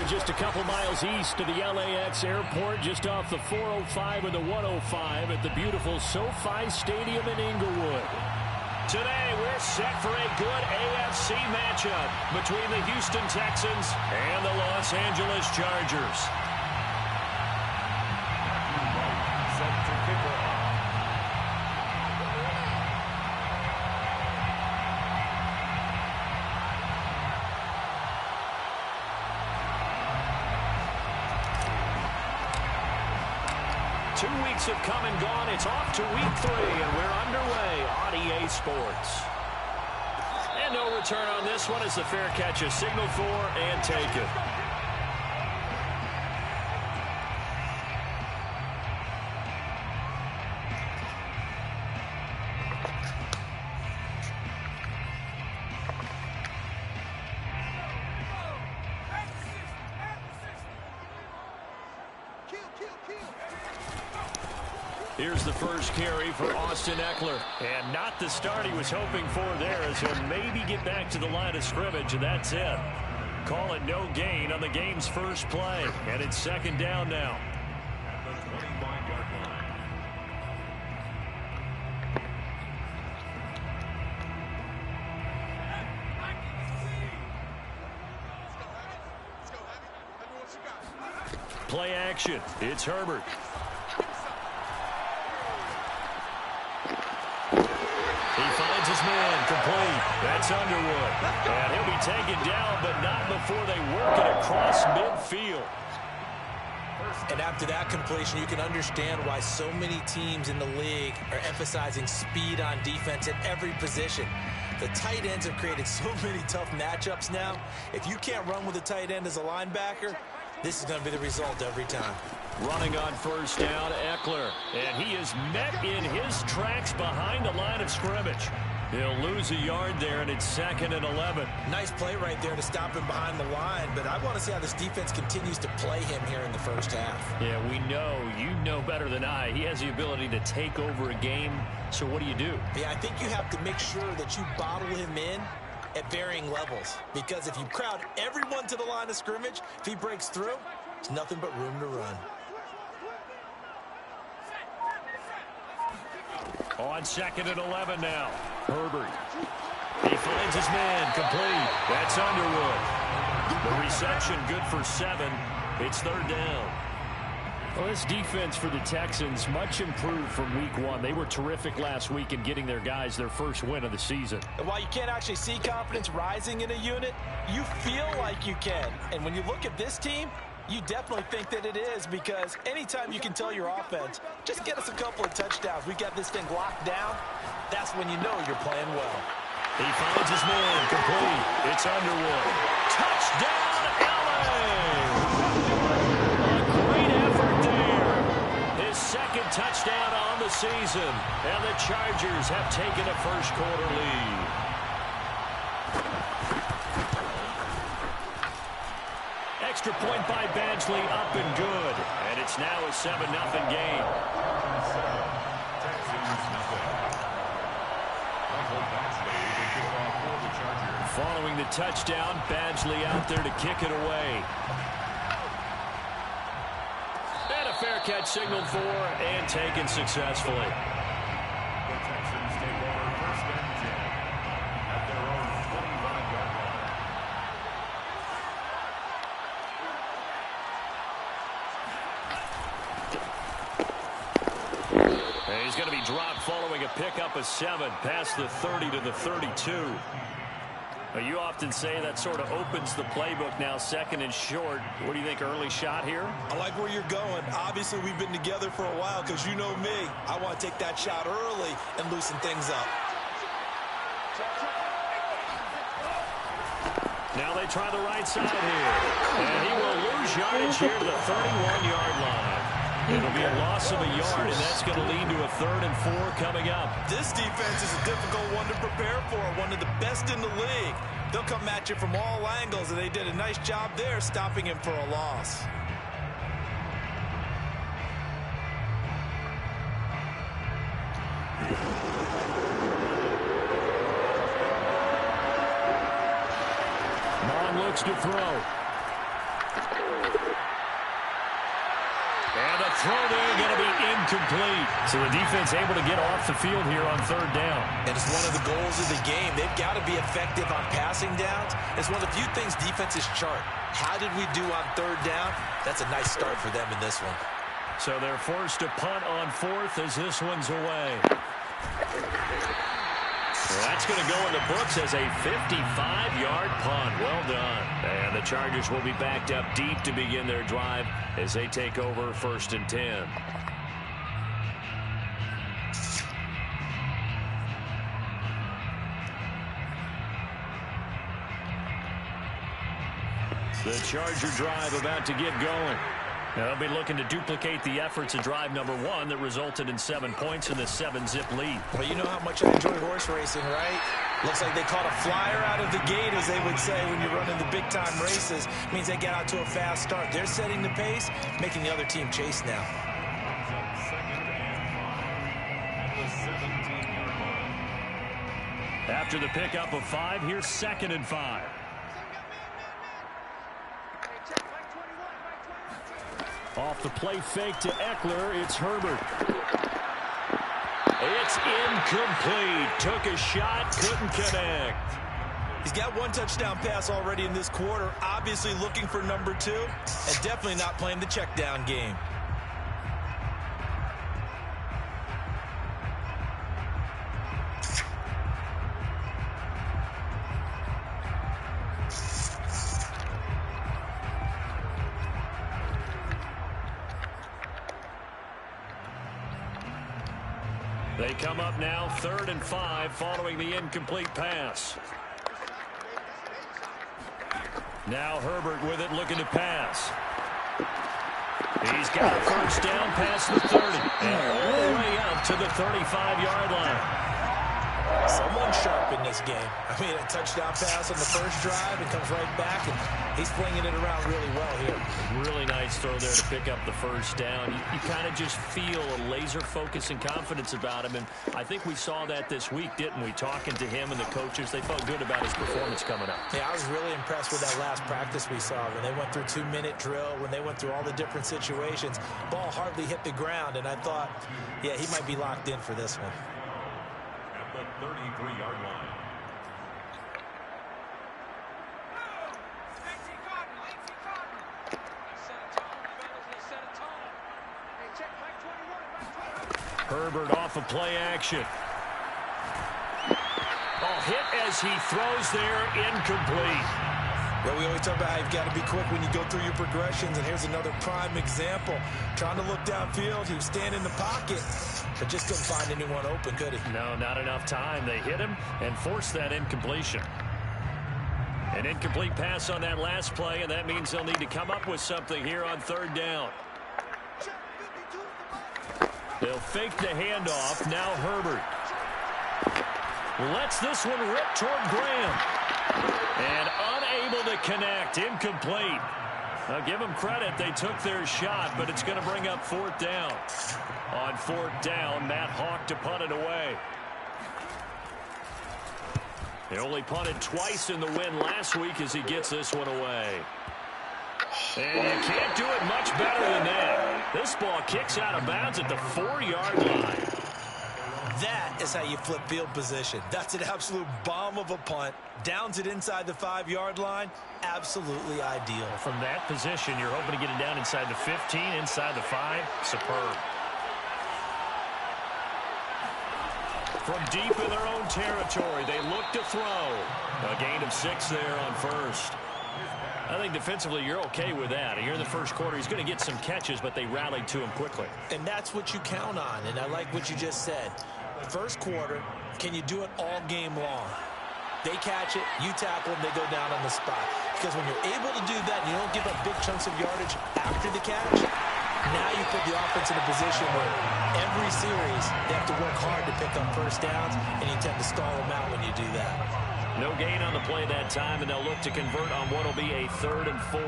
just a couple miles east of the LAX airport, just off the 405 and the 105 at the beautiful SoFi Stadium in Inglewood. Today, we're set for a good AFC matchup between the Houston Texans and the Los Angeles Chargers. Set to kick off. Have come and gone. It's off to week 3, and we're underway on EA Sports. And no return on this one as the fair catch is signaled for and taken. Here's the first carry for Austin Eckler. And not the start he was hoping for there, as he'll maybe get back to the line of scrimmage, and that's it. Call it no gain on the game's first play. And it's second down now. At the 25-yard line. Play action. It's Herbert. His man complete. That's Underwood. And he'll be taken down, but not before they work it across midfield. And after that completion, you can understand why so many teams in the league are emphasizing speed on defense at every position. The tight ends have created so many tough matchups now. If you can't run with a tight end as a linebacker, this is going to be the result every time. Running on first down, Eckler. And he is met in his tracks behind the line of scrimmage. He'll lose a yard there, and it's 2nd and 11. Nice play right there to stop him behind the line, but I want to see how this defense continues to play him here in the first half. Yeah, we know. You know better than I. He has the ability to take over a game, so what do you do? Yeah, I think you have to make sure that you bottle him in at varying levels, because if you crowd everyone to the line of scrimmage, if he breaks through, there's nothing but room to run. On 2nd and 11 now. Herbert. He finds his man complete. That's Underwood. The reception good for 7. It's 3rd down. Well, this defense for the Texans much improved from week 1. They were terrific last week in getting their guys their first win of the season. And while you can't actually see confidence rising in a unit, you feel like you can. And when you look at this team, you definitely think that it is, because anytime you can tell your offense, just get us a couple of touchdowns, we got this thing locked down, that's when you know you're playing well. He finds his man complete. It's Underwood. Touchdown, LA! A great effort there. His 2nd touchdown on the season, and the Chargers have taken a first-quarter lead. Extra point by Badgley, up and good. And it's now a 7-0 game. Following the touchdown, Badgley out there to kick it away. And a fair catch signaled for and taken successfully. The Texans take over 1st and 10 at their own 25-yard line. He's going to be dropped following a pickup of 7 past the 30 to the 32. You often say that sort of opens the playbook now, 2nd and short. What do you think, early shot here? I like where you're going. Obviously, we've been together for a while, because you know me. I want to take that shot early and loosen things up. Now they try the right side here. And he will lose yardage here to the 31-yard line. It'll be a loss of a yard, and that's going to lead to a 3rd and 4 coming up. This defense is a difficult one to prepare for, one of the best in the league. They'll come at you from all angles, and they did a nice job there stopping him for a loss. Long looks to throw. And the throw there going to be incomplete. So the defense able to get off the field here on third down. And it's one of the goals of the game. They've got to be effective on passing downs. It's one of the few things defenses chart. How did we do on third down? That's a nice start for them in this one. So they're forced to punt on fourth as this one's away. Well, that's going to go in the books as a 55-yard punt. Well done. And the Chargers will be backed up deep to begin their drive as they take over 1st and 10. The Charger drive about to get going. Now, they'll be looking to duplicate the efforts of drive number 1 that resulted in 7 points in the 7-zip lead. Well, you know how much I enjoy horse racing, right? Looks like they caught a flyer out of the gate, as they would say when you're running the big-time races. It means they get out to a fast start. They're setting the pace, making the other team chase now. After the pickup of 5, here's 2nd and 5. Off the play fake to Eckler, it's Herbert. It's incomplete. Took a shot, couldn't connect. He's got 1 touchdown pass already in this quarter, obviously looking for number 2, and definitely not playing the check down game. They come up now 3rd and 5 following the incomplete pass. Now Herbert with it, looking to pass. He's got a first down past the 30 and all the way up to the 35-yard line. Someone sharp in this game. I mean, a touchdown pass on the first drive and comes right back, and he's flinging it around really well here. Really nice throw there to pick up the first down. You kind of just feel a laser focus and confidence about him, and I think we saw that this week, didn't we? Talking to him and the coaches, they felt good about his performance coming up. Yeah, I was really impressed with that last practice we saw when they went through 2-minute drill, when they went through all the different situations. Ball hardly hit the ground, and I thought, yeah, he might be locked in for this one. The 33-yard line. Herbert off of play action. Oh, hit as he throws there, incomplete. Well, we always talk about how you've got to be quick when you go through your progressions, and here's another prime example. Trying to look downfield, he was standing in the pocket, but just couldn't find anyone open, could he? No, not enough time. They hit him and forced that incompletion. An incomplete pass on that last play, and that means they'll need to come up with something here on 3rd down. They'll fake the handoff. Now Herbert lets this one rip toward Graham. And unable to connect. Incomplete. Now give them credit. They took their shot, but it's going to bring up 4th down. On 4th down, Matt Hawk to punt it away. He only punted twice in the win last week as he gets this one away. And you can't do it much better than that. This ball kicks out of bounds at the 4-yard line. That is how you flip field position. That's an absolute bomb of a punt. Downs it inside the 5-yard line. Absolutely ideal. From that position, you're hoping to get it down inside the 15, inside the 5. Superb. From deep in their own territory, they look to throw. A gain of 6 there on 1st. I think defensively you're okay with that. Here in the first quarter, he's going to get some catches, but they rallied to him quickly. And that's what you count on, and I like what you just said. First quarter, can you do it all game long? They catch it, you tackle them, they go down on the spot. Because when you're able to do that and you don't give up big chunks of yardage after the catch, now you put the offense in a position where every series they have to work hard to pick up first downs, and you tend to stall them out when you do that. No gain on the play that time, and they'll look to convert on what will be a 3rd and 4.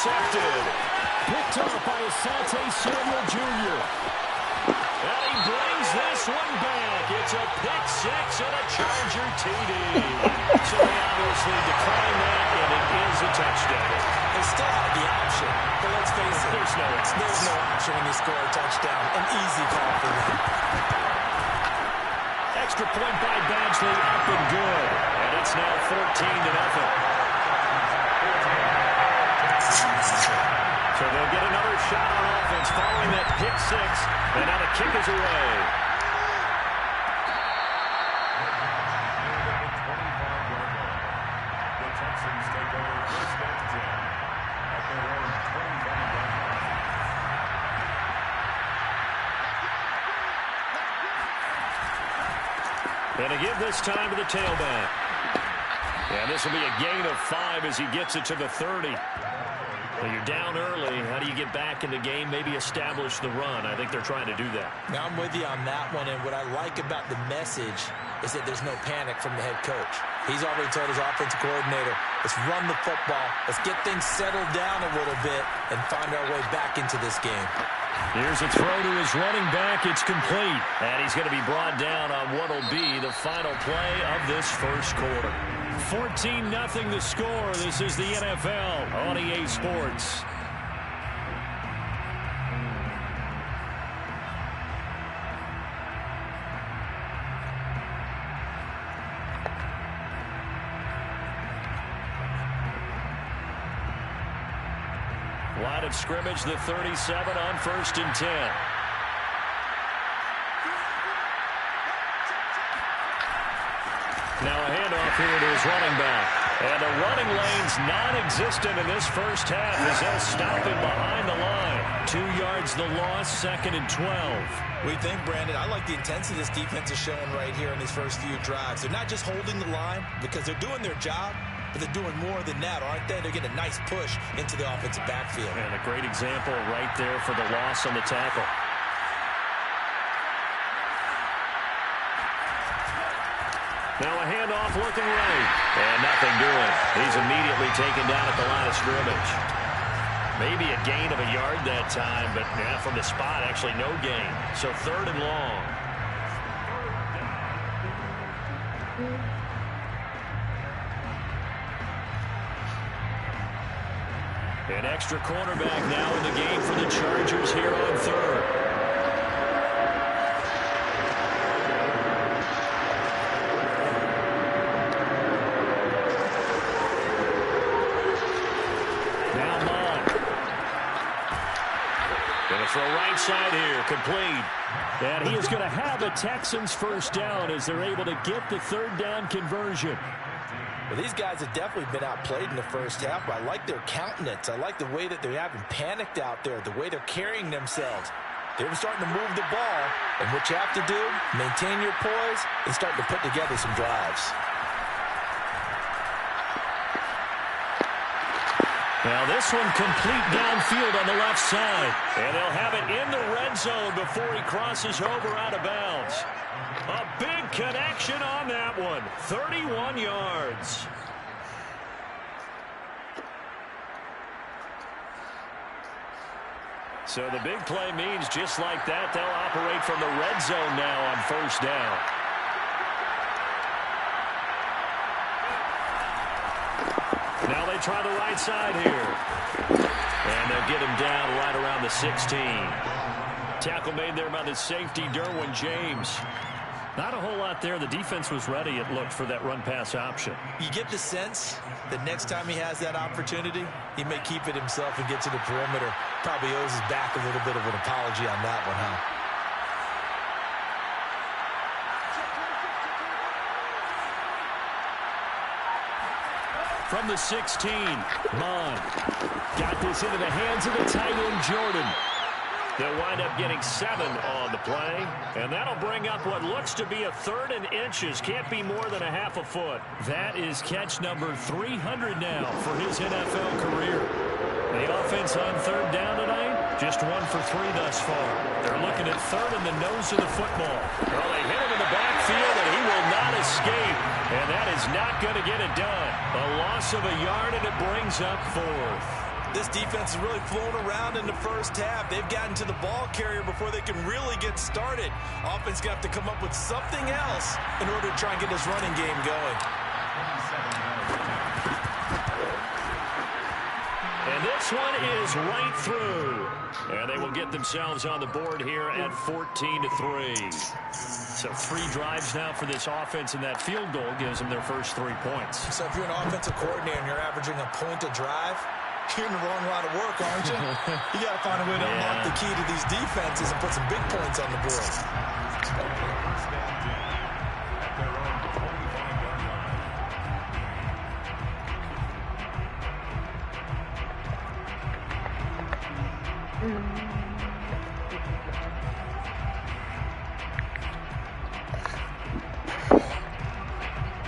intercepted. Picked off by Asante Samuel Jr. And he brings this one back. It's a pick six and a Charger TD. So they obviously declined that, and it is a touchdown. They still had the option, but let's face it, there's no option when you score a touchdown. An easy call for them. Extra point by Badgley, up and good. And it's now 14-0. So they'll get another shot on offense following that pick six. And now the kick is away. The Texans take over first and 10 at their own 25-yard line. And to give this time to the tailback. And this will be a gain of 5 as he gets it to the 30. Well, you're down early. How do you get back in the game, maybe establish the run? I think they're trying to do that. Now, I'm with you on that one, and what I like about the message is that there's no panic from the head coach. He's already told his offensive coordinator, let's run the football, let's get things settled down a little bit and find our way back into this game. Here's a throw to his running back. It's complete. And he's going to be brought down on what will be the final play of this first quarter. 14-0 the score. This is the NFL on EA Sports. Line of scrimmage, the 37 on 1st and 10. Now a handoff here to his running back. And the running lane's non-existent in this first half as they'll stop him behind the line. 2 yards the loss, 2nd and 12. We think, Brandon, I like the intensity this defense is showing right here in these first few drives. They're not just holding the line because they're doing their job, but they're doing more than that, aren't they? They're getting a nice push into the offensive backfield. And a great example right there for the loss on the tackle. Now a handoff looking right. And nothing doing. He's immediately taken down at the line of scrimmage. Maybe a gain of a yard that time, but yeah, from the spot, actually no gain. So 3rd and long. An extra cornerback now in the game for the Chargers here on 3rd. Throw right side here, complete. And he is going to have a Texans first down as they're able to get the 3rd down conversion. Well, these guys have definitely been outplayed in the first half, but I like their countenance. I like the way that they haven't panicked out there, the way they're carrying themselves. They're starting to move the ball, and what you have to do, maintain your poise and start to put together some drives. Now this one complete downfield on the left side. And they'll have it in the red zone before he crosses over out of bounds. A big connection on that one. 31 yards. So the big play means just like that, they'll operate from the red zone now on 1st down. Now they try the right side here. And they'll get him down right around the 16. Tackle made there by the safety, Derwin James. Not a whole lot there. The defense was ready, it looked, for that run-pass option. You get the sense that next time he has that opportunity, he may keep it himself and get to the perimeter. Probably owes his back a little bit of an apology on that one, huh? From the 16, Mond got this into the hands of the tight end, Jordan. They'll wind up getting 7 on the play, and that'll bring up what looks to be a 3rd and inches. Can't be more than a half a foot. That is catch number 300 now for his NFL career. The offense on 3rd down tonight, just 1 for 3 thus far. They're looking at 3rd in the nose of the football. Well, they hit him in the backfield, and he will not escape. And that is not going to get it done. A loss of a yard, and it brings up 4th. This defense is really flown around in the first half. They've gotten to the ball carrier before they can really get started. Offense got to come up with something else in order to try and get this running game going. And this one is right through. And they will get themselves on the board here at 14-3. So 3 drives now for this offense, and that field goal gives them their first 3 points. So if you're an offensive coordinator and you're averaging a point a drive, you're in the wrong line of work, aren't you? You got to find a way to unlock the key to these defenses and put some big points on the board.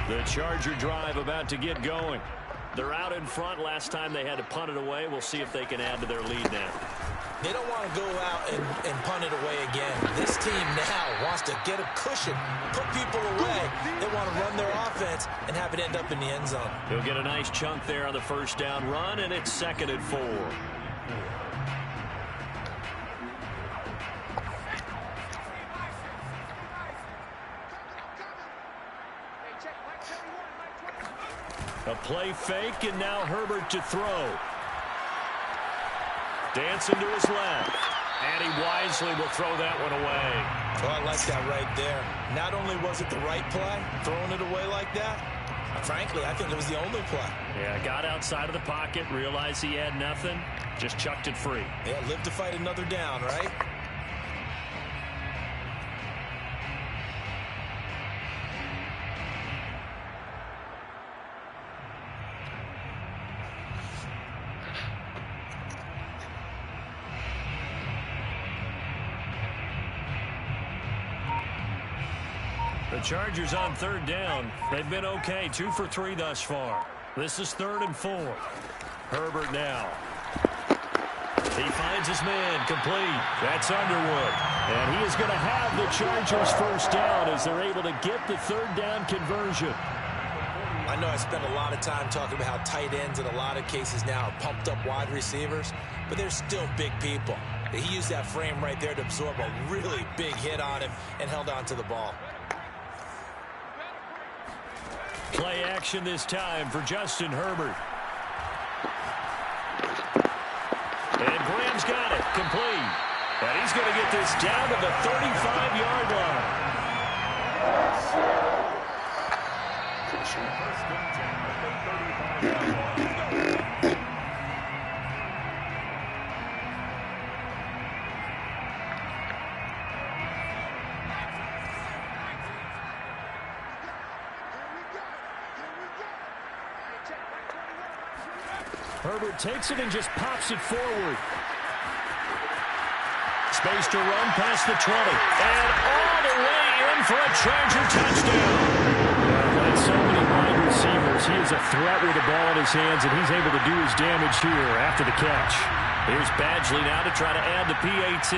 The Charger drive about to get going. They're out in front. Last time they had to punt it away. We'll see if they can add to their lead now. They don't want to go out and punt it away again. This team now wants to get a cushion, put people away. They want to run their offense and have it end up in the end zone. He'll get a nice chunk there on the first down run, and it's 2nd and 4. A play fake, and now Herbert to throw. Dancing to his left. And he wisely will throw that one away. Oh, I like that right there. Not only was it the right play, throwing it away like that, frankly, I think it was the only play. Yeah, got outside of the pocket, realized he had nothing, just chucked it free. Yeah, live to fight another down, right? The Chargers on 3rd down. They've been okay, 2 for 3 thus far. This is 3rd and 4. Herbert now. He finds his man complete. That's Underwood. And he is going to have the Chargers first down as they're able to get the 3rd down conversion. I know I spent a lot of time talking about how tight ends in a lot of cases now are pumped up wide receivers, but they're still big people. He used that frame right there to absorb a really big hit on him and held on to the ball. Play action this time for Justin Herbert. And Graham's got it, complete. And he's going to get this down to the 35-yard line. Herbert takes it and just pops it forward. Space to run past the 20. And all the way in for a Charger touchdown. Like so many wide receivers, he is a threat with the ball in his hands, and he's able to do his damage here after the catch. Here's Badgley now to try to add the PAT.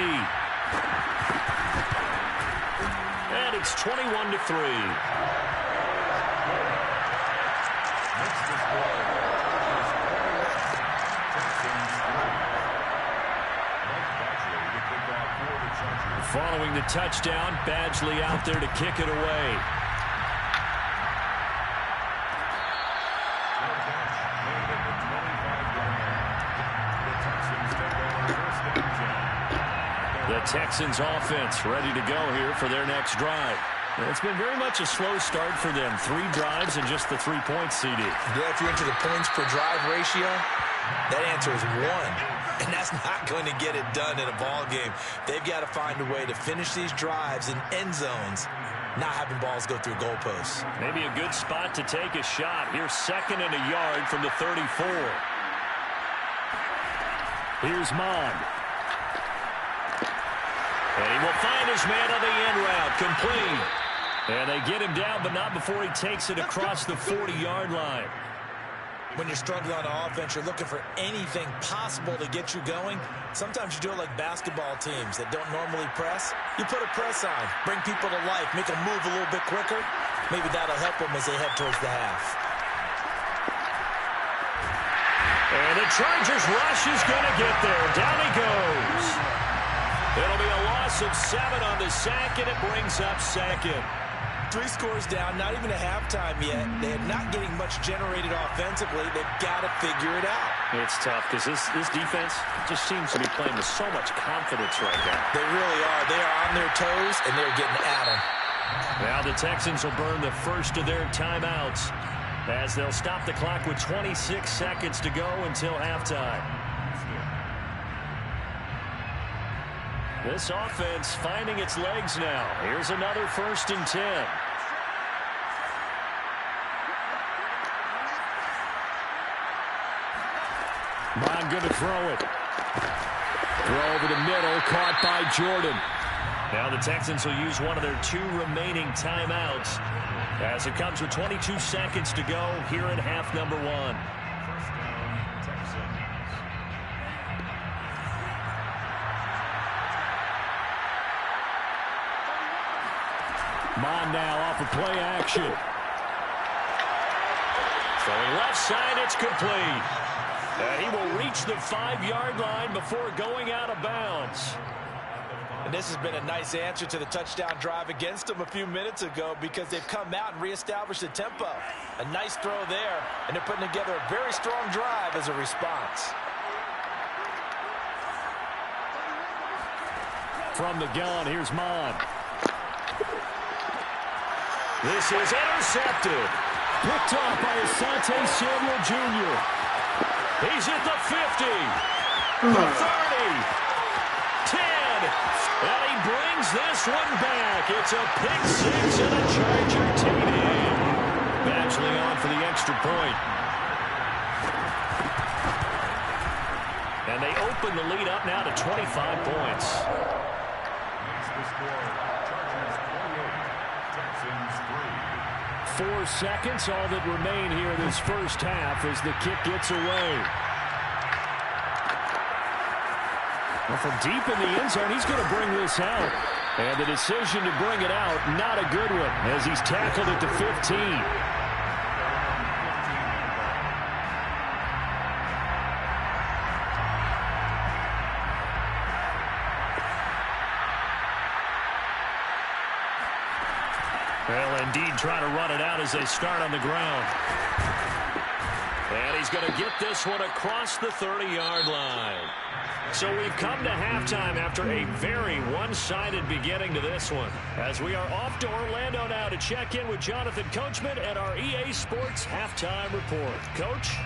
And it's 21-3. Following the touchdown, Badgley out there to kick it away. The Texans offense ready to go here for their next drive. It's been very much a slow start for them. 3 drives and just the 3 points, CD. Yeah, if you're into the points per drive ratio, that answer is 1. And that's not going to get it done in a ball game. They've got to find a way to finish these drives in end zones, not having balls go through goalposts. Maybe a good spot to take a shot. Here's 2nd and a yard from the 34. Here's Mond. And he will find his man on the end route, complete. And they get him down, but not before he takes it across the 40-yard line. When you're struggling on offense, you're looking for anything possible to get you going. Sometimes you do it like basketball teams that don't normally press. You put a press on, bring people to life, make them move a little bit quicker. Maybe that'll help them as they head towards the half. And the Chargers rush is going to get there. Down he goes. It'll be a loss of 7 on the sack, and it brings up second. 3 scores down, not even a halftime yet. They're not getting much generated offensively. They've got to figure it out. It's tough because this defense just seems to be playing with so much confidence right now. They really are. They are on their toes, and they're getting at them. Now the Texans will burn the first of their timeouts as they'll stop the clock with 26 seconds to go until halftime. This offense finding its legs now. Here's another 1st and 10. Bond going to throw it. Throw over the middle, caught by Jordan. Now the Texans will use one of their 2 remaining timeouts as it comes with 22 seconds to go here in half number 1. Bond now off of play action. Throwing left side, it's complete. And he will reach the 5-yard line before going out of bounds. And this has been a nice answer to the touchdown drive against them a few minutes ago because they've come out and reestablished the tempo. A nice throw there, and they're putting together a very strong drive as a response. From the gun, here's Mon. This is intercepted. Picked off by Asante Samuel Jr. He's at the 50, the 30, 10, and he brings this one back. It's a pick 6 and a Charger TD. Badgley on for the extra point. And they open the lead up now to 25 points. Makes the score. Chargers 28, Texans 3. 4 seconds, all that remain here this first half as the kick gets away. Well, from deep in the end zone, he's going to bring this out. And the decision to bring it out, not a good one, as he's tackled at the 15. Well, indeed, trying to run it out as they start on the ground. And he's going to get this one across the 30-yard line. So we've come to halftime after a very one-sided beginning to this one. As we are off to Orlando now to check in with Jonathan Coachman at our EA Sports Halftime Report. Coach?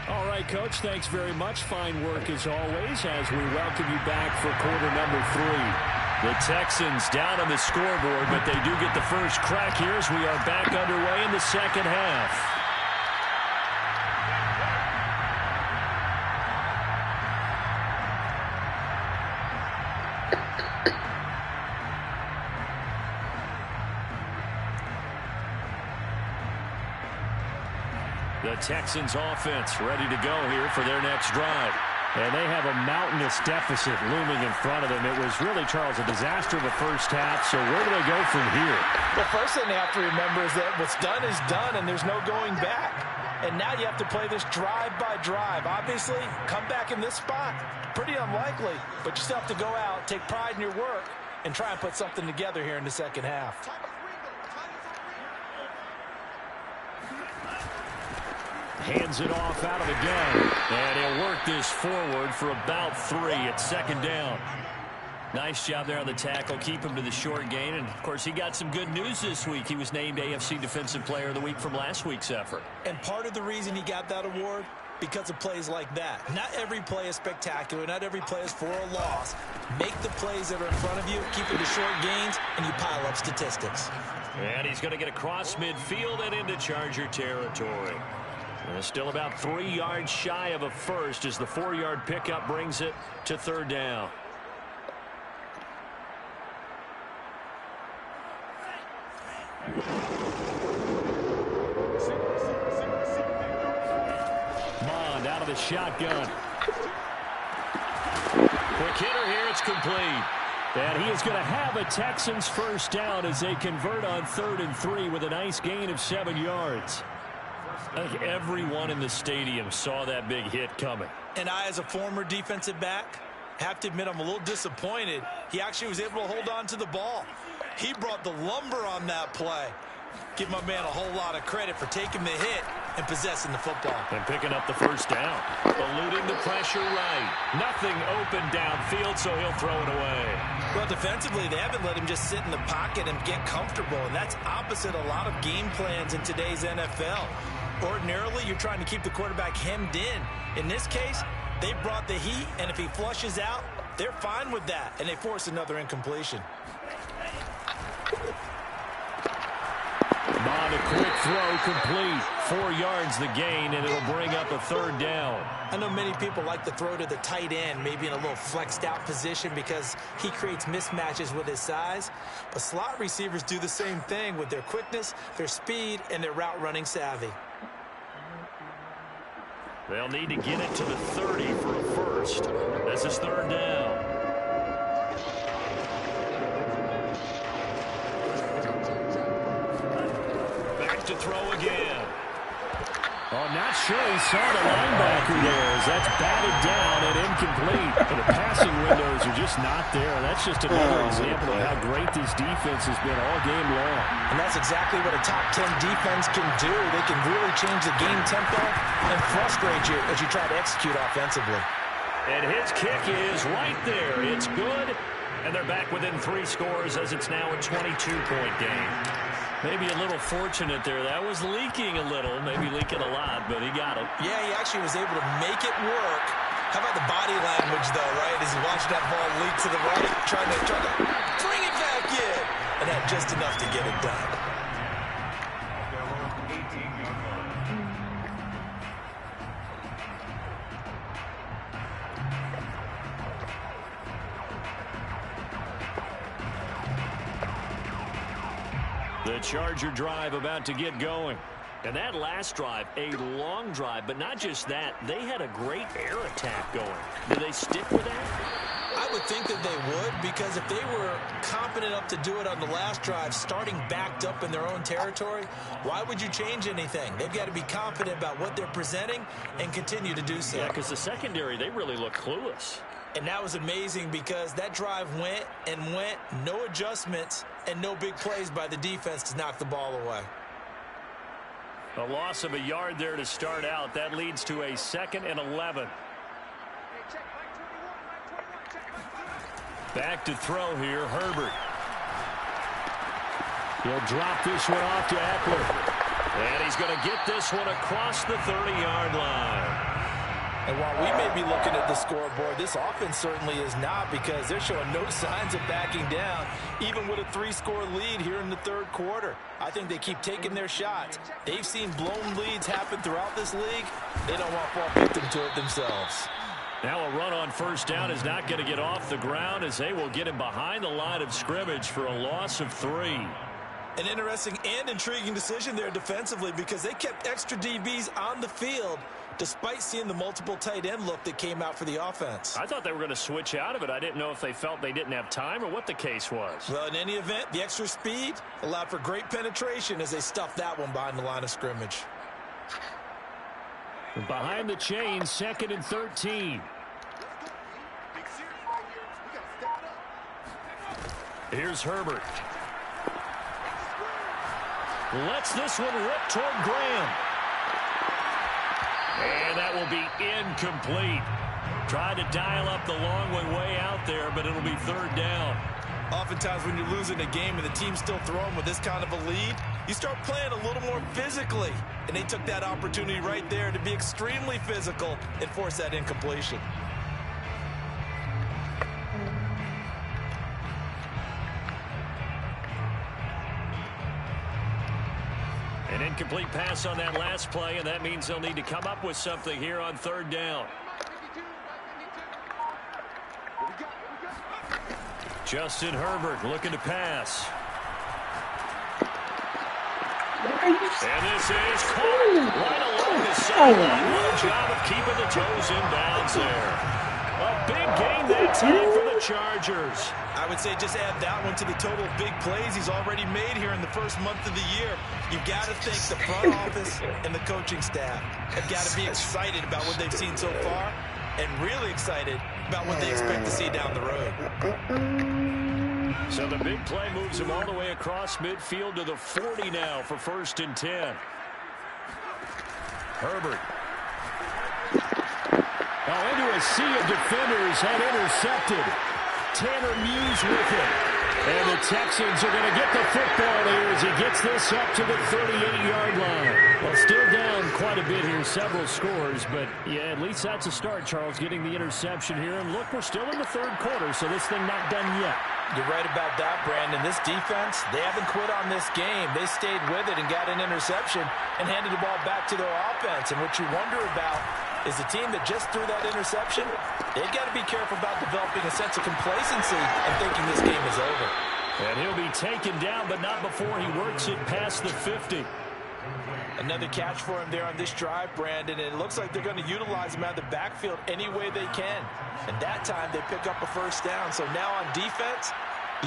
All right, Coach, thanks very much. Fine work as always as we welcome you back for quarter number 3. The Texans down on the scoreboard, but they do get the first crack here as we are back underway in the second half. The Texans offense ready to go here for their next drive. And they have a mountainous deficit looming in front of them. It was really, Charles, a disaster the first half. So where do they go from here? The first thing they have to remember is that what's done is done, and there's no going back. And now you have to play this drive by drive. Obviously, come back in this spot. Pretty unlikely, but you still have to go out, take pride in your work, and try and put something together here in the second half. Hands it off out of the gun. And he'll work this forward for about 3 at second down. Nice job there on the tackle. Keep him to the short gain. And, of course, he got some good news this week. He was named AFC Defensive Player of the Week from last week's effort. And part of the reason he got that award, because of plays like that. Not every play is spectacular. Not every play is for a loss. Make the plays that are in front of you, keep it to short gains, and you pile up statistics. And he's going to get across midfield and into Charger territory. Still about 3 yards shy of a first as the 4-yard pickup brings it to third down. Mond out of the shotgun. Quick hitter here, it's complete. And he is going to have a Texans first down as they convert on 3rd and 3 with a nice gain of 7 yards. I think everyone in the stadium saw that big hit coming. And I, as a former defensive back, have to admit I'm a little disappointed. He actually was able to hold on to the ball. He brought the lumber on that play. Give my man a whole lot of credit for taking the hit and possessing the football. And picking up the first down. Eluding the pressure right. Nothing open downfield, so he'll throw it away. Well, defensively, they haven't let him just sit in the pocket and get comfortable, and that's opposite a lot of game plans in today's NFL. Ordinarily, you're trying to keep the quarterback hemmed in. In this case, they brought the heat, and if he flushes out, they're fine with that, and they force another incompletion. On a quick throw, complete. 4 yards the gain, and it'll bring up a third down. I know many people like to throw to the tight end, maybe in a little flexed out position because he creates mismatches with his size. But slot receivers do the same thing with their quickness, their speed, and their route running savvy. They'll need to get it to the 30 for a first. This is third down. To throw again. Oh, not sure he saw the linebacker there as that's batted down and incomplete. And the passing windows are just not there. That's just another example of how great this defense has been all game long. And that's exactly what a top 10 defense can do. They can really change the game tempo and frustrate you as you try to execute offensively. And his kick is right there. It's good. And they're back within 3 scores as it's now a 22-point game. Maybe a little fortunate there. That was leaking a little, maybe leaking a lot, but he got it. Yeah, he actually was able to make it work. How about the body language, though, right? As he watched that ball leak to the right, trying to bring it back in. And had just enough to get it done. The Charger drive about to get going. And that last drive, a long drive, but not just that. They had a great air attack going. Do they stick with that? I would think that they would, because if they were competent enough to do it on the last drive, starting backed up in their own territory, why would you change anything? They've got to be confident about what they're presenting and continue to do so. Yeah, because the secondary, they really look clueless. And that was amazing because that drive went and went, no adjustments, and no big plays by the defense to knock the ball away. A loss of a yard there to start out. That leads to a 2nd and 11. Back to throw here, Herbert. He'll drop this one off to Eckler. And he's going to get this one across the 30-yard line. And while we may be looking at the scoreboard, this offense certainly is not, because they're showing no signs of backing down, even with a 3-score lead here in the third quarter. I think they keep taking their shots. They've seen blown leads happen throughout this league. They don't want to fall victim to it themselves. Now a run on first down is not going to get off the ground, as they will get him behind the line of scrimmage for a loss of 3. An interesting and intriguing decision there defensively, because they kept extra DBs on the field despite seeing the multiple tight end look that came out for the offense. I thought they were going to switch out of it. I didn't know if they felt they didn't have time or what the case was. Well, in any event, the extra speed allowed for great penetration as they stuffed that one behind the line of scrimmage. Behind the chain, 2nd and 13. Here's Herbert. Lets this one rip toward Graham. And that will be incomplete. Tried to dial up the long way out there, but it'll be third down. Oftentimes when you're losing a game and the team's still throwing with this kind of a lead, you start playing a little more physically. And they took that opportunity right there to be extremely physical and force that incompletion. An incomplete pass on that last play, and that means they'll need to come up with something here on third down. Justin Herbert looking to pass. And this is caught right along the sideline. What a job of keeping the toes in bounds there. A big gain that time for the Chargers. I would say just add that one to the total big plays he's already made here in the first month of the year. You've got to thank the front office and the coaching staff. They've got to be excited about what they've seen so far and really excited about what they expect to see down the road. So the big play moves him all the way across midfield to the 40 now for 1st and 10. Herbert. Oh, into a sea of defenders and intercepted. Tanner Muse with it. And the Texans are going to get the football here as he gets this up to the 38-yard line. Well, still down quite a bit here, several scores, but yeah, at least that's a start, Charles, getting the interception here. And look, we're still in the 3rd quarter, so this thing not done yet. You're right about that, Brandon. This defense, they haven't quit on this game. They stayed with it and got an interception and handed the ball back to their offense. And what you wonder about is the team that just threw that interception, they've got to be careful about developing a sense of complacency and thinking this game is over. And he'll be taken down, but not before he works it past the 50. Another catch for him there on this drive, Brandon. And it looks like they're going to utilize him out of the backfield any way they can. And that time they pick up a 1st down. So now on defense,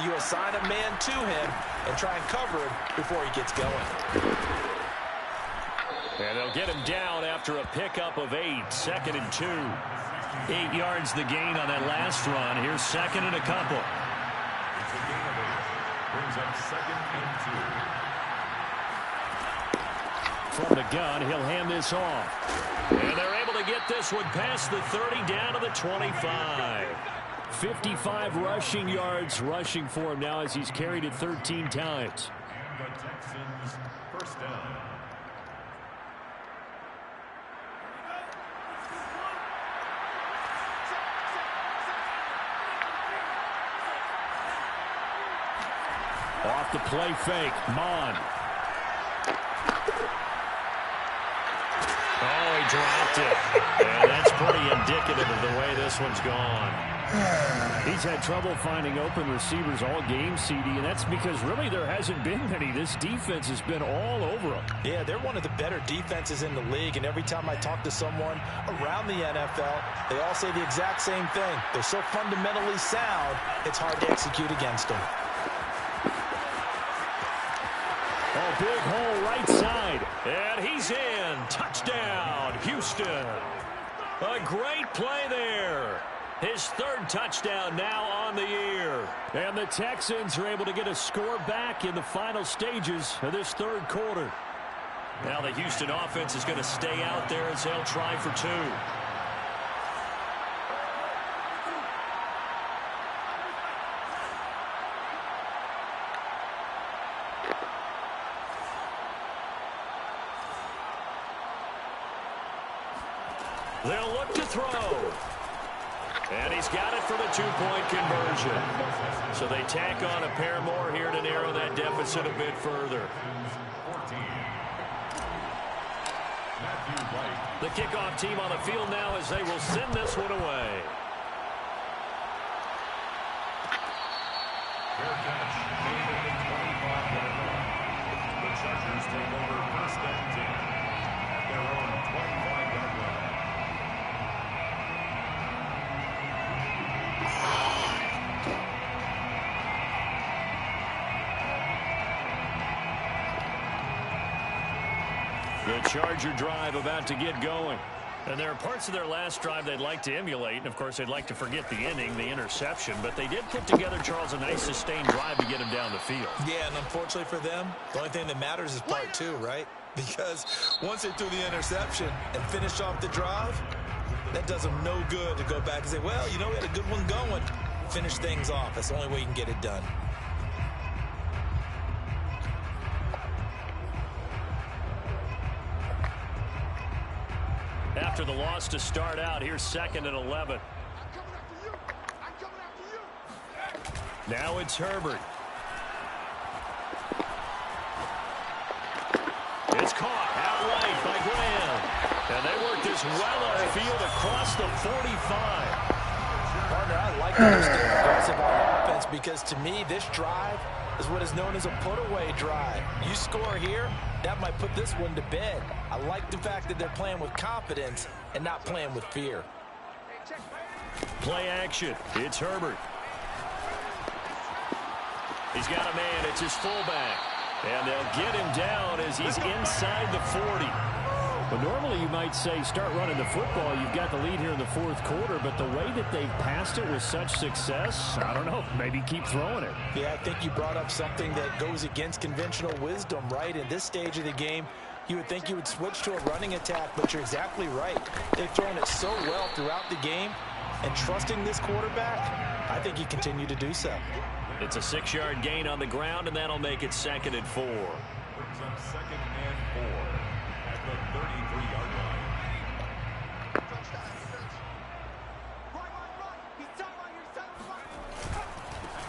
you assign a man to him and try and cover him before he gets going. And they'll get him down after a pickup of 8, 2nd and 2. 8 yards the gain on that last run. Here's 2nd and a couple. It's a gain of 8. Brings up 2nd and 2. From the gun, he'll hand this off. And they're able to get this one past the 30 down to the 25. 55 rushing yards rushing for him now as he's carried it 13 times. The Texans 1st down. Off the play fake, Mon. Oh, he dropped it. And that's pretty indicative of the way this one's gone. He's had trouble finding open receivers all game, CD, and that's because really there hasn't been many. This defense has been all over them. Yeah, they're one of the better defenses in the league, and every time I talk to someone around the NFL, they all say the exact same thing. They're so fundamentally sound, it's hard to execute against them. Oh, big hole right side. And he's in. Touchdown, Houston. A great play there. His 3rd touchdown now on the year. And the Texans are able to get a score back in the final stages of this 3rd quarter. Now the Houston offense is going to stay out there as they'll try for 2. They'll look to throw. And he's got it for the 2-point conversion. So they tack on a pair more here to narrow that deficit a bit further. 14. The kickoff team on the field now as they will send this one away. Fair catch. Gain at the 25-yard line. The Chargers take over 1st and 10 at their own 25-yard line. The Charger drive about to get going. And there are parts of their last drive they'd like to emulate. And, of course, they'd like to forget the ending, the interception. But they did put together, Charles, a nice sustained drive to get him down the field. Yeah, and unfortunately for them, the only thing that matters is part 2, right? Because once they threw the interception and finished off the drive, that does them no good to go back and say, well, you know, we had a good one going. Finish things off. That's the only way you can get it done. After the loss to start out, here's 2nd and 11. Now it's Herbert. It's caught out right by Graham. And they work this well upfield across the 45. Partner, I like that they're still aggressive on offense because to me, this drive is what is known as a put-away drive. You score here, that might put this one to bed. I like the fact that they're playing with confidence and not playing with fear. Play action. It's Herbert. He's got a man. It's his fullback. And they'll get him down as he's inside the 40. But normally you might say start running the football. You've got the lead here in the fourth quarter. But the way that they've passed it with such success, I don't know. Maybe keep throwing it. Yeah, I think you brought up something that goes against conventional wisdom, right? In this stage of the game, you would think you would switch to a running attack, but you're exactly right. They've thrown it so well throughout the game, and trusting this quarterback, I think you continue to do so. It's a 6-yard gain on the ground, and that'll make it 2nd and 4. Brings up 2nd and 4 at the 33-yard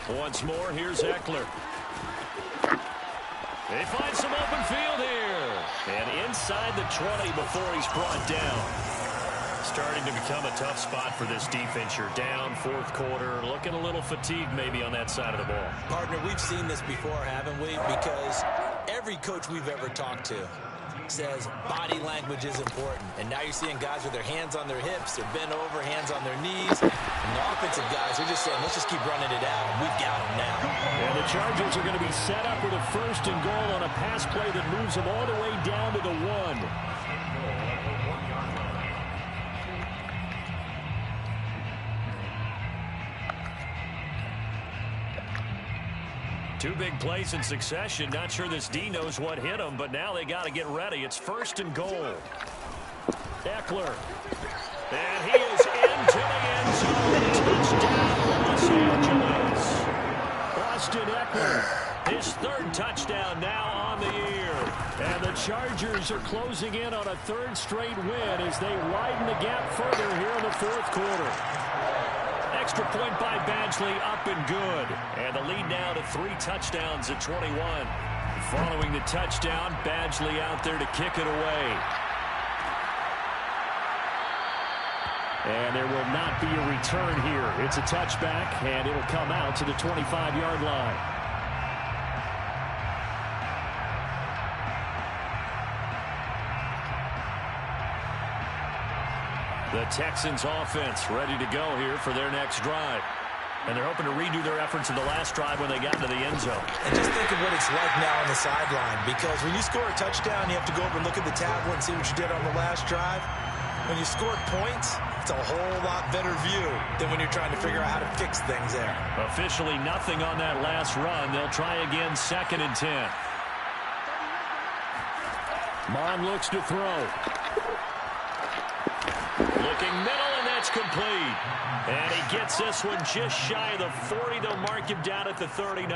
line. Once more, here's Eckler. They find some open field here. And inside the 20 before he's brought down. Starting to become a tough spot for this defense. You're down, fourth quarter, looking a little fatigued maybe on that side of the ball. Partner, we've seen this before, haven't we? Because every coach we've ever talked to says body language is important. And now you're seeing guys with their hands on their hips, they're bent over, hands on their knees. And the offensive guys are just saying, let's just keep running it out. We've got them now. And the Chargers are going to be set up with a 1st and goal on a pass play that moves them all the way down to the 1. Two big plays in succession. Not sure this D knows what hit him, but now they got to get ready. It's 1st and goal. Eckler. And he is into the end zone. Touchdown, Los Angeles. Austin Eckler, his 3rd touchdown now on the year. And the Chargers are closing in on a 3rd straight win as they widen the gap further here in the fourth quarter. Extra point by Badgley, up and good. And the lead now to 3 touchdowns at 21. Following the touchdown, Badgley out there to kick it away. And there will not be a return here. It's a touchback, and it'll come out to the 25-yard line. The Texans offense ready to go here for their next drive. And they're hoping to redo their efforts in the last drive when they got into the end zone. And just think of what it's like now on the sideline. Because when you score a touchdown, you have to go over and look at the tablet and see what you did on the last drive. When you scored points, it's a whole lot better view than when you're trying to figure out how to fix things there. Officially nothing on that last run. They'll try again, 2nd and 10. Mon looks to throw. Looking middle, and that's complete. And he gets this one just shy of the 40. They'll mark him down at the 39.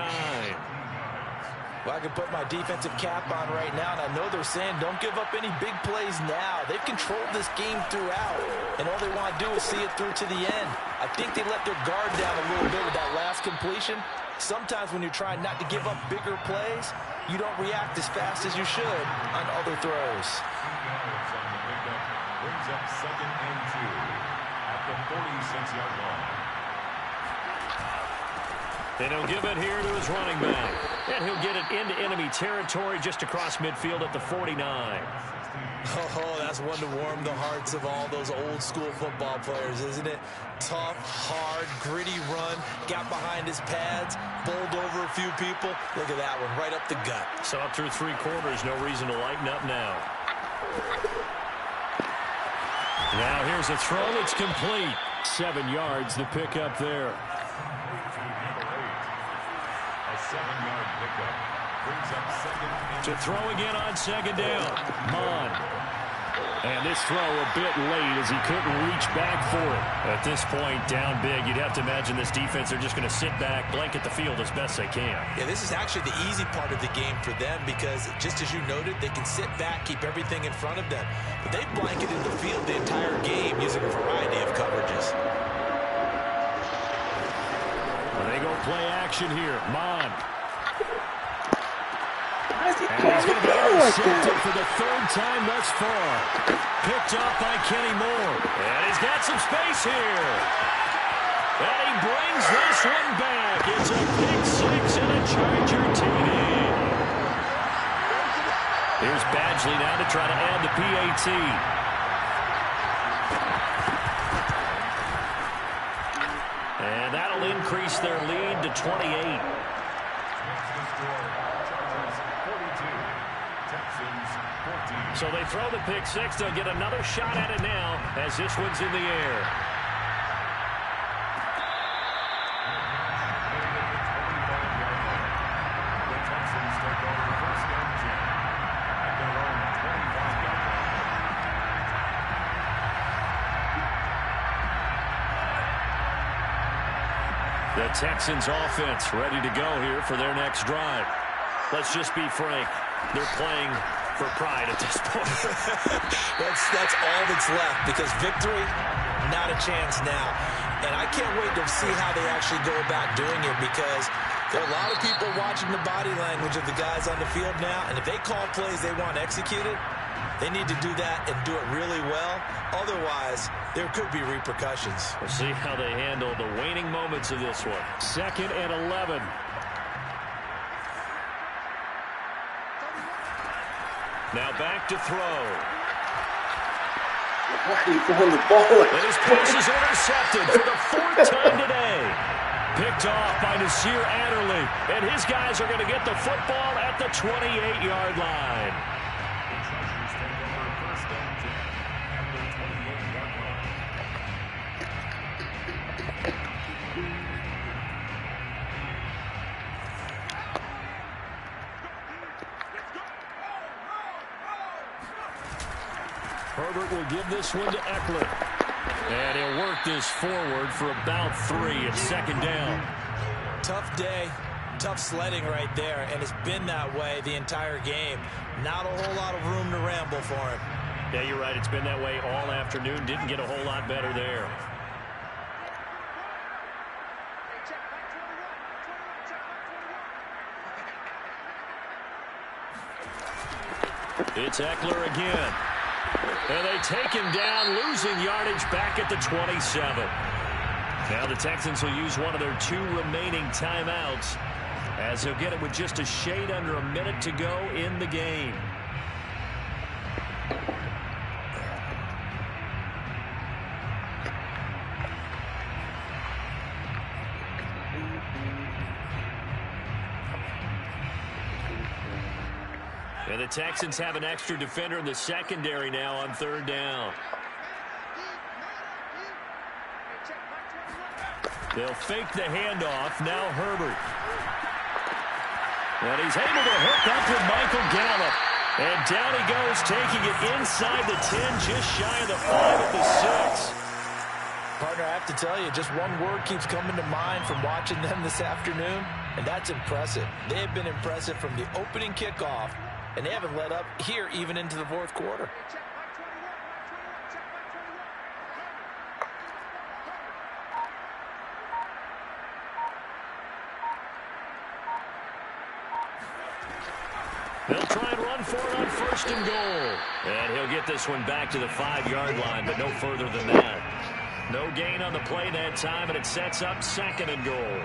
Well, I can put my defensive cap on right now, and I know they're saying don't give up any big plays now. They've controlled this game throughout, and all they want to do is see it through to the end. I think they let their guard down a little bit with that last completion. Sometimes when you're trying not to give up bigger plays, you don't react as fast as you should on other throws. Brings up 2nd and 2 at the 46-yard line. And he'll give it here to his running back. And he'll get it into enemy territory just across midfield at the 49. Oh, that's one to warm the hearts of all those old school football players, isn't it? Tough, hard, gritty run, got behind his pads, bowled over a few people. Look at that one, right up the gut. So up through 3 quarters, no reason to lighten up now. Now here's a throw. It's complete. 7 yards the pickup there. A 7-yard pickup. Brings up 2nd and 2. To throw again on 2nd down. Mon. And this throw a bit late as he couldn't reach back for it. At this point, down big, you'd have to imagine this defense are just going to sit back, blanket the field as best they can. Yeah, this is actually the easy part of the game for them because, just as you noted, they can sit back, keep everything in front of them. But they've blanketed the field the entire game using a variety of coverages. Well, they go play action here. Mon. Why is he And he's going to be intercepted like for the 3rd time thus far. Picked off by Kenny Moore. And he's got some space here. And he brings this one back. It's a pick 6 and a Charger TD. Here's Badgley now to try to add the PAT. increase their lead to 28. So they throw the pick six. They'll get another shot at it now as this one's in the air. The Texans offense ready to go here for their next drive. Let's just be frank. They're playing for pride at this point. that's all that's left, because victory, not a chance now. And I can't wait to see how they actually go about doing it, because there are a lot of people watching the body language of the guys on the field now, and if they call plays they want executed, they need to do that and do it really well. Otherwise, there could be repercussions. We'll see how they handle the waning moments of this one. 2nd and 11. Now back to throw. Why are you throwing the ball? And his pass is intercepted for the 4th time today. Picked off by Nasir Adderley. And his guys are going to get the football at the 28-yard line. Herbert will give this one to Eckler. And he'll work this forward for about 3. It's 2nd down. Tough day, tough sledding right there, and it's been that way the entire game. Not a whole lot of room to ramble for him. Yeah, you're right. It's been that way all afternoon. Didn't get a whole lot better there. It's Eckler again. And they take him down, losing yardage back at the 27. Now the Texans will use one of their 2 remaining timeouts, as he'll get it with just a shade under a minute to go in the game. And the Texans have an extra defender in the secondary now on 3rd down. They'll fake the handoff. Now Herbert. And he's able to hook up with Michael Gallup. And down he goes, taking it inside the 10, just shy of the 5 at the 6. Partner, I have to tell you, just one word keeps coming to mind from watching them this afternoon, and that's impressive. They have been impressive from the opening kickoff, and they haven't let up here even into the 4th quarter. They'll try and run for it on 1st and goal. And he'll get this one back to the 5-yard line, but no further than that. No gain on the play that time, and it sets up 2nd and goal.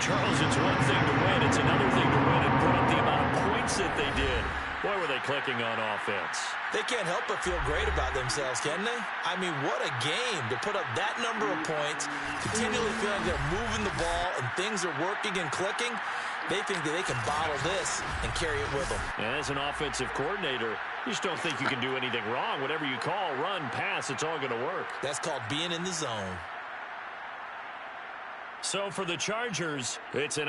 Charles, it's one thing to win. It's another thing to win and put up the amount of points that they did. Boy, were they clicking on offense. They can't help but feel great about themselves, can they? I mean, what a game to put up that number of points, continually feeling they're moving the ball and things are working and clicking. They think that they can bottle this and carry it with them. And as an offensive coordinator, you just don't think you can do anything wrong. Whatever you call, run, pass, it's all going to work. That's called being in the zone. So for the Chargers, it's an